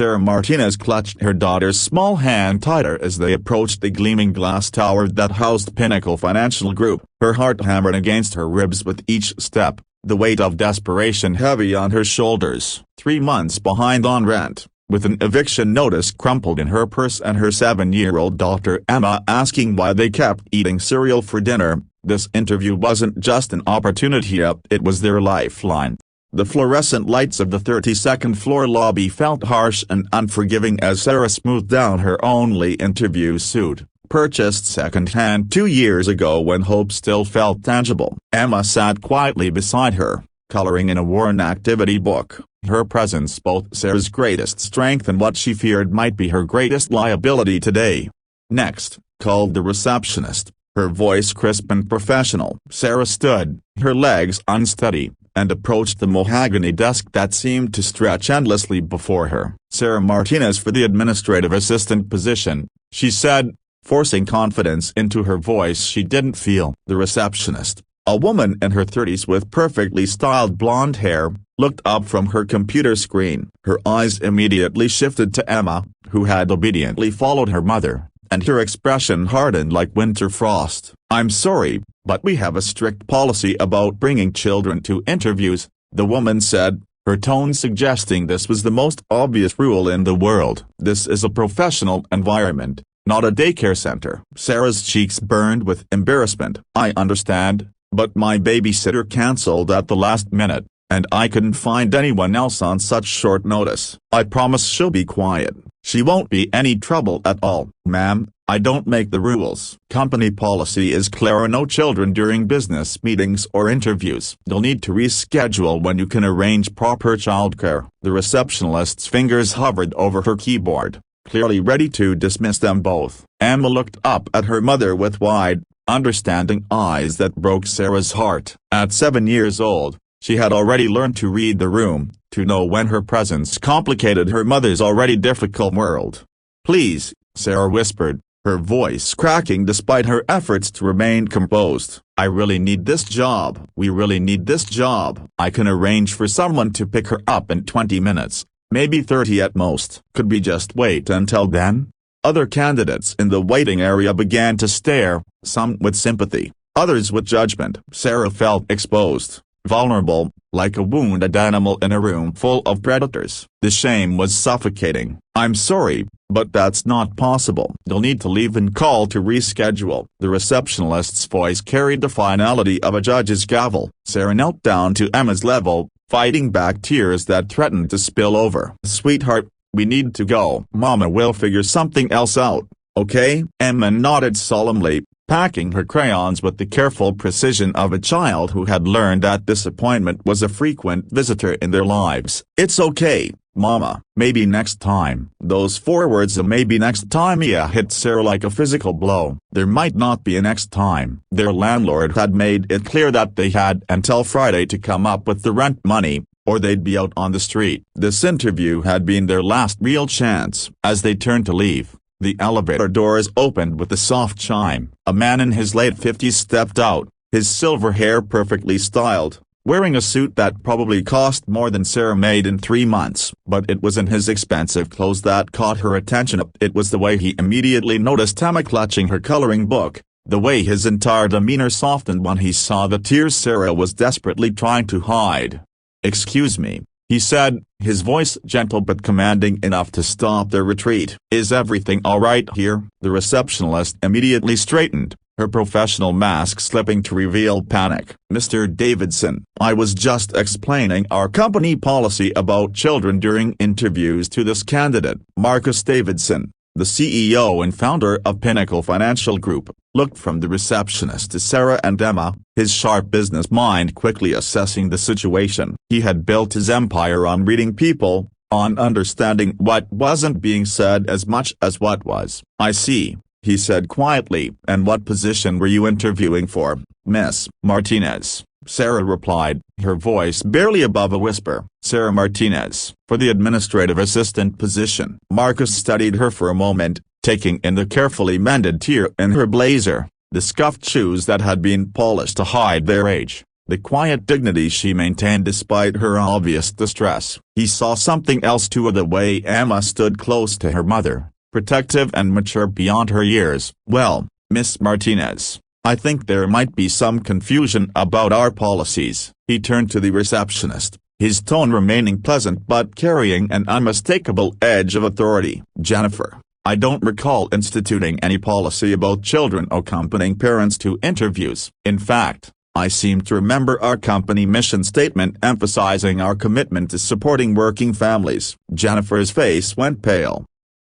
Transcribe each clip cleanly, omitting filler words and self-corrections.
Sarah Martinez clutched her daughter's small hand tighter as they approached the gleaming glass tower that housed Pinnacle Financial Group. Her heart hammered against her ribs with each step, the weight of desperation heavy on her shoulders. 3 months behind on rent, with an eviction notice crumpled in her purse and her 7-year-old daughter Emma asking why they kept eating cereal for dinner, this interview wasn't just an opportunity, it was their lifeline. The fluorescent lights of the 32nd floor lobby felt harsh and unforgiving as Sarah smoothed down her only interview suit, purchased second-hand 2 years ago when hope still felt tangible. Emma sat quietly beside her, coloring in a worn activity book, her presence both Sarah's greatest strength and what she feared might be her greatest liability today. "Next," called the receptionist, her voice crisp and professional. Sarah stood, her legs unsteady, and approached the mahogany desk that seemed to stretch endlessly before her. "Sarah Martinez for the administrative assistant position," she said, forcing confidence into her voice she didn't feel. The receptionist, a woman in her 30s with perfectly styled blonde hair, looked up from her computer screen. Her eyes immediately shifted to Emma, who had obediently followed her mother, and her expression hardened like winter frost. "I'm sorry, but we have a strict policy about bringing children to interviews," the woman said, her tone suggesting this was the most obvious rule in the world. "This is a professional environment, not a daycare center." Sarah's cheeks burned with embarrassment. "I understand, but my babysitter canceled at the last minute, and I couldn't find anyone else on such short notice. I promise she'll be quiet. She won't be any trouble at all." "Ma'am, I don't make the rules. Company policy is clear: no children during business meetings or interviews. You'll need to reschedule when you can arrange proper childcare." The receptionist's fingers hovered over her keyboard, clearly ready to dismiss them both. Emma looked up at her mother with wide, understanding eyes that broke Sarah's heart. At 7 years old, she had already learned to read the room, to know when her presence complicated her mother's already difficult world. "Please," Sarah whispered, her voice cracking despite her efforts to remain composed. "I really need this job. We really need this job. I can arrange for someone to pick her up in 20 minutes, maybe 30 at most. Could we just wait until then?" Other candidates in the waiting area began to stare, some with sympathy, others with judgment. Sarah felt exposed, vulnerable, like a wounded animal in a room full of predators. The shame was suffocating. "I'm sorry, but that's not possible. You'll need to leave and call to reschedule." The receptionist's voice carried the finality of a judge's gavel. Sarah knelt down to Emma's level, fighting back tears that threatened to spill over. "Sweetheart, we need to go. Mama will figure something else out, okay?" Emma nodded solemnly, packing her crayons with the careful precision of a child who had learned that disappointment was a frequent visitor in their lives. "It's okay, Mama, maybe next time." Those 4 words, "a maybe next time," hit Sarah like a physical blow. There might not be a next time. Their landlord had made it clear that they had until Friday to come up with the rent money, or they'd be out on the street. This interview had been their last real chance. As they turned to leave, the elevator doors opened with a soft chime. A man in his late 50s stepped out, his silver hair perfectly styled, wearing a suit that probably cost more than Sarah made in 3 months. But it wasn't his expensive clothes that caught her attention. It was the way he immediately noticed Emma clutching her coloring book, the way his entire demeanor softened when he saw the tears Sarah was desperately trying to hide. "Excuse me," he said, his voice gentle but commanding enough to stop their retreat. "Is everything all right here?" The receptionist immediately straightened, her professional mask slipping to reveal panic. "Mr. Davidson, I was just explaining our company policy about children during interviews to this candidate." Marcus Davidson, the CEO and founder of Pinnacle Financial Group, looked from the receptionist to Sarah and Emma, his sharp business mind quickly assessing the situation. He had built his empire on reading people, on understanding what wasn't being said as much as what was. "I see," he said quietly. "And what position were you interviewing for, Miss Martinez?" Sarah replied, her voice barely above a whisper. "Sarah Martinez, for the administrative assistant position." Marcus studied her for a moment, taking in the carefully mended tear in her blazer, the scuffed shoes that had been polished to hide their age, the quiet dignity she maintained despite her obvious distress. He saw something else too: the way Emma stood close to her mother, protective and mature beyond her years. "Well, Miss Martinez, I think there might be some confusion about our policies." He turned to the receptionist, his tone remaining pleasant but carrying an unmistakable edge of authority. "Jennifer, I don't recall instituting any policy about children accompanying parents to interviews. In fact, I seem to remember our company mission statement emphasizing our commitment to supporting working families." Jennifer's face went pale.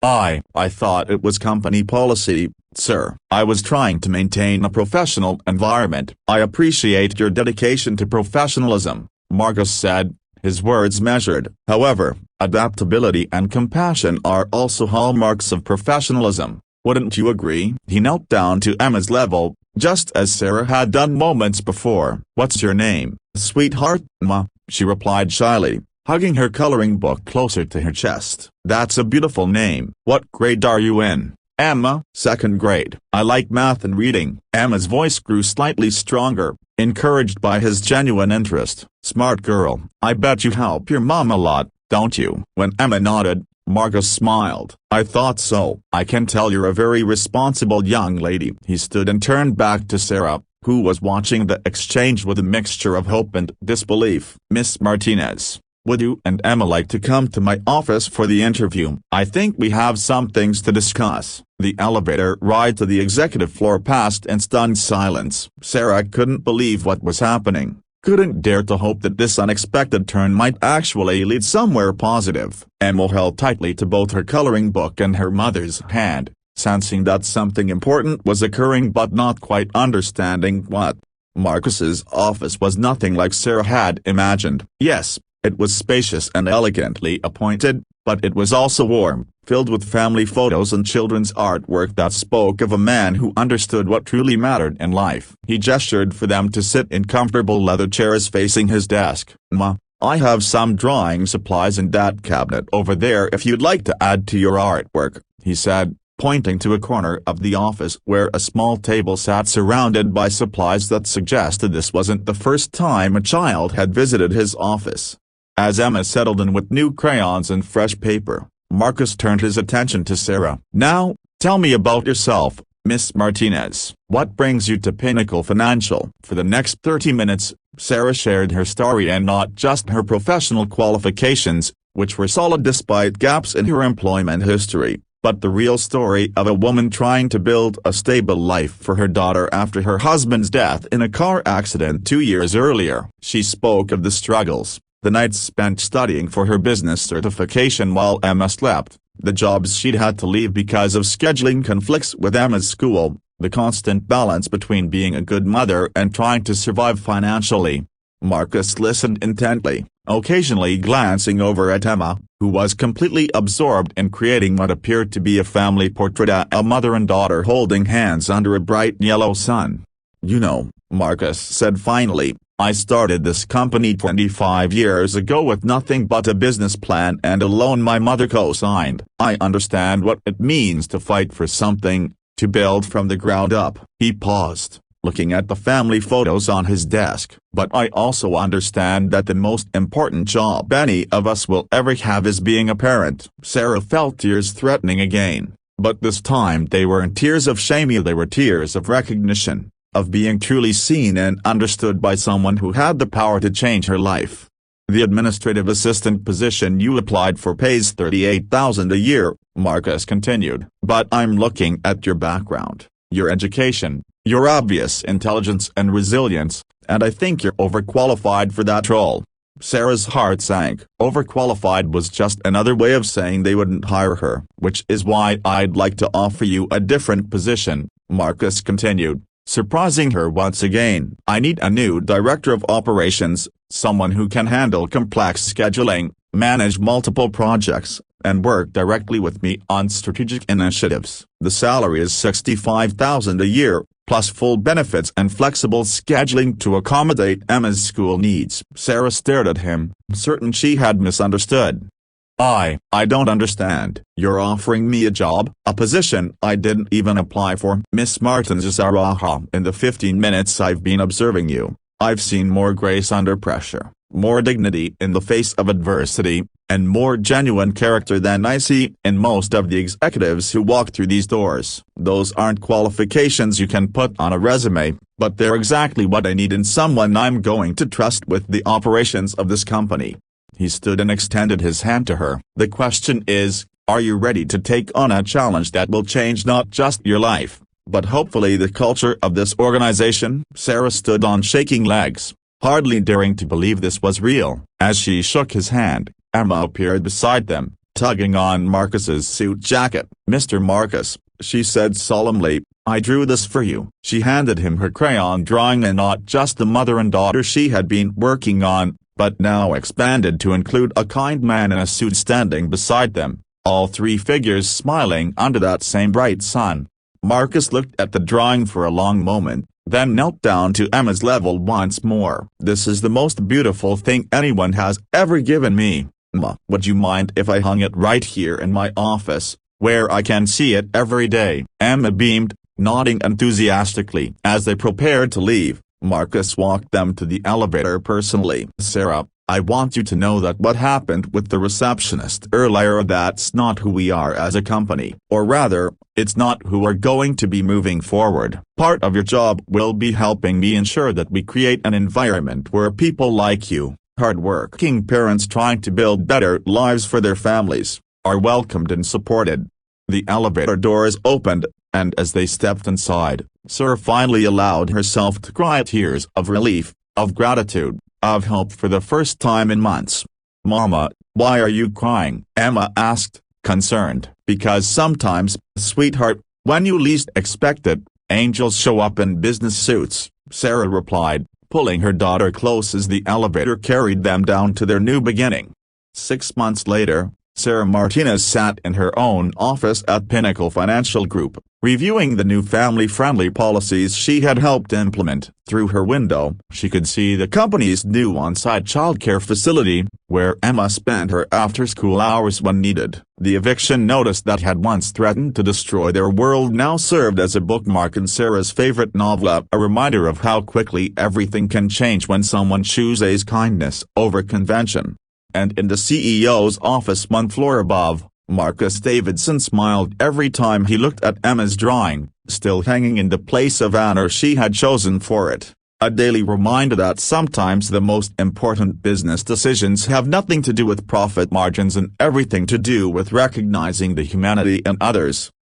I thought it was company policy, sir. I was trying to maintain a professional environment." "I appreciate your dedication to professionalism," Marcus said, his words measured. "However, adaptability and compassion are also hallmarks of professionalism. Wouldn't you agree?" He knelt down to Emma's level, just as Sarah had done moments before. "What's your name, sweetheart?" "Ma," she replied shyly, hugging her coloring book closer to her chest. "That's a beautiful name. What grade are you in?" "Emma, 2nd grade. I like math and reading." Emma's voice grew slightly stronger, encouraged by his genuine interest. "Smart girl. I bet you help your mom a lot, don't you?" When Emma nodded, Marcus smiled. "I thought so. I can tell you're a very responsible young lady." He stood and turned back to Sarah, who was watching the exchange with a mixture of hope and disbelief. "Miss Martinez, would you and Emma like to come to my office for the interview? I think we have some things to discuss." The elevator ride to the executive floor passed in stunned silence. Sarah couldn't believe what was happening, couldn't dare to hope that this unexpected turn might actually lead somewhere positive. Emma held tightly to both her coloring book and her mother's hand, sensing that something important was occurring but not quite understanding what. Marcus's office was nothing like Sarah had imagined. Yes, it was spacious and elegantly appointed, but it was also warm, filled with family photos and children's artwork that spoke of a man who understood what truly mattered in life. He gestured for them to sit in comfortable leather chairs facing his desk. "Ma, I have some drawing supplies in that cabinet over there if you'd like to add to your artwork," he said, pointing to a corner of the office where a small table sat surrounded by supplies that suggested this wasn't the first time a child had visited his office. As Emma settled in with new crayons and fresh paper, Marcus turned his attention to Sarah. "Now, tell me about yourself, Miss Martinez. What brings you to Pinnacle Financial?" For the next 30 minutes, Sarah shared her story, and not just her professional qualifications, which were solid despite gaps in her employment history, but the real story of a woman trying to build a stable life for her daughter after her husband's death in a car accident 2 years earlier. She spoke of the struggles, the nights spent studying for her business certification while Emma slept, the jobs she'd had to leave because of scheduling conflicts with Emma's school, the constant balance between being a good mother and trying to survive financially. Marcus listened intently, occasionally glancing over at Emma, who was completely absorbed in creating what appeared to be a family portrait, a mother and daughter holding hands under a bright yellow sun. "You know," Marcus said finally, "I started this company 25 years ago with nothing but a business plan and a loan my mother co-signed. I understand what it means to fight for something, to build from the ground up." He paused, looking at the family photos on his desk. "But I also understand that the most important job any of us will ever have is being a parent." Sarah felt tears threatening again, but this time they weren't tears of shame, they were tears of recognition, of being truly seen and understood by someone who had the power to change her life. "The administrative assistant position you applied for pays $38,000 a year, Marcus continued. "But I'm looking at your background, your education, your obvious intelligence and resilience, and I think you're overqualified for that role." Sarah's heart sank. Overqualified was just another way of saying they wouldn't hire her. "Which is why I'd like to offer you a different position," Marcus continued, surprising her once again. "I need a new director of operations, someone who can handle complex scheduling, manage multiple projects, and work directly with me on strategic initiatives. The salary is $65,000 a year, plus full benefits and flexible scheduling to accommodate Emma's school needs." Sarah stared at him, certain she had misunderstood. I don't understand. You're offering me a job, a position I didn't even apply for." "Miss Martinez, in the 15 minutes I've been observing you, I've seen more grace under pressure, more dignity in the face of adversity, and more genuine character than I see in most of the executives who walk through these doors. Those aren't qualifications you can put on a resume, but they're exactly what I need in someone I'm going to trust with the operations of this company." He stood and extended his hand to her. "The question is, are you ready to take on a challenge that will change not just your life, but hopefully the culture of this organization?" Sarah stood on shaking legs, hardly daring to believe this was real. As she shook his hand, Emma appeared beside them, tugging on Marcus's suit jacket. "Mr. Marcus," she said solemnly, "I drew this for you." She handed him her crayon drawing, and not just the mother and daughter she had been working on, but now expanded to include a kind man in a suit standing beside them, all three figures smiling under that same bright sun. Marcus looked at the drawing for a long moment, then knelt down to Emma's level once more. "This is the most beautiful thing anyone has ever given me. Ma, would you mind if I hung it right here in my office, where I can see it every day?" Emma beamed, nodding enthusiastically. As they prepared to leave, Marcus walked them to the elevator personally. "Sarah, I want you to know that what happened with the receptionist earlier, that's not who we are as a company. Or rather, it's not who we're going to be moving forward. Part of your job will be helping me ensure that we create an environment where people like you, hard-working parents trying to build better lives for their families, are welcomed and supported." The elevator doors opened, and as they stepped inside, Sarah finally allowed herself to cry tears of relief, of gratitude, of hope for the first time in months. "Mama, why are you crying?" Emma asked, concerned. "Because sometimes, sweetheart, when you least expect it, angels show up in business suits," Sarah replied, pulling her daughter close as the elevator carried them down to their new beginning. 6 months later, Sarah Martinez sat in her own office at Pinnacle Financial Group, reviewing the new family-friendly policies she had helped implement. Through her window, she could see the company's new on-site childcare facility, where Emma spent her after-school hours when needed. The eviction notice that had once threatened to destroy their world now served as a bookmark in Sarah's favorite novel, a reminder of how quickly everything can change when someone chooses kindness over convention. And in the CEO's office one floor above, Marcus Davidson smiled every time he looked at Emma's drawing, still hanging in the place of honor she had chosen for it. A daily reminder that sometimes the most important business decisions have nothing to do with profit margins and everything to do with recognizing the humanity in others.